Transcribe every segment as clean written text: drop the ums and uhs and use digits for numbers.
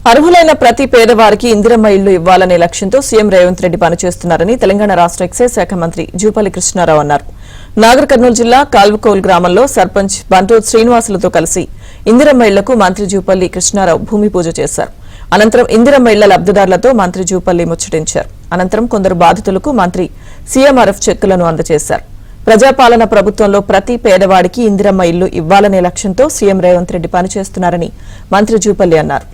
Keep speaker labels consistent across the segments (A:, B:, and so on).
A: అర్హులైన ప్రతి పేదవారికి ఇందిరమ్మ ఇళ్లు ఇవ్వాలనే లక్ష్యంతో సీఎం రేవంత్ రెడ్డి పనిచేస్తున్నారని తెలంగాణ రాష్ట్ర ఎక్సైజ్ శాఖ మంత్రి జూపల్లి కృష్ణారావు అన్నారు. నాగర్ కర్నూలు జిల్లా కాల్వకోల్ గ్రామంలో సర్పంచ్ బంటూరు శ్రీనివాసులతో కలిసి ఇందిరమ్మ ఇళ్లకు మంత్రి జూపల్లి కృష్ణారావు భూమి పూజ చేశారు. అనంతరం ఇందిరమ్మ ఇళ్ల లబ్దిదారులతో మంత్రి జూపల్లి ముచ్చటించారు. అనంతరం కొందరు బాధితులకు మంత్రి సీఎంఆర్ఎఫ్ చెక్కులను అందజేశారు. ప్రజాపాలన ప్రభుత్వంలో ప్రతి పేదవాడికి ఇందిరమ్మ ఇల్లు ఇవ్వాలనే లక్ష్యంతో సీఎం రేవంత్ రెడ్డి పనిచేస్తున్నారని మంత్రి జూపల్లి అన్నారు.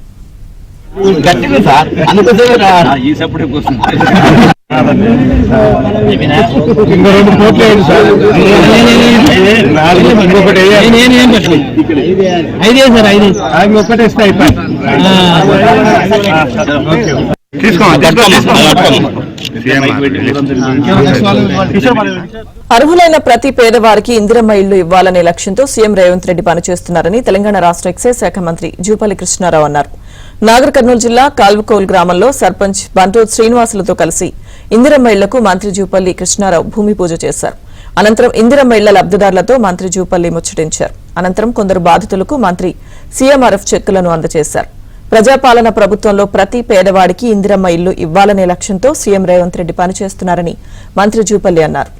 A: అర్హులైన ప్రతి పేదవారికి ఇందిరమ్మ ఇల్లు ఇవ్వాలనే లక్ష్యంతో సీఎం రేవంత్ రెడ్డి పనిచేస్తున్నారని తెలంగాణ రాష్ట్ర ఎక్సైజ్ శాఖ మంత్రి జూపల్లి కృష్ణారావు అన్నారు. నాగర్ కర్నూలు జిల్లా కాల్వకోల్ గ్రామంలో సర్పంచ్ బంటూరు శ్రీనివాసులతో కలిసి ఇందిరమ్మ ఇళ్లకు మంత్రి జూపల్లి కృష్ణారావు భూమి పూజ చేశారు. అనంతరం ఇందిరమ్మ ఇళ్ల లబ్దిదారులతో మంత్రి జూపల్లి ముచ్చటించారు. అనంతరం కొందరు బాధితులకు మంత్రి సీఎంఆర్ఎఫ్ చెక్కులను అందజేశారు. ప్రజాపాలన ప్రభుత్వంలో ప్రతి పేదవాడికి ఇందిరమ్మ ఇల్లు ఇవ్వాలనే లక్ష్యంతో సీఎం రేవంత్ రెడ్డి పనిచేస్తున్నారని మంత్రి జూపల్లి అన్నారు.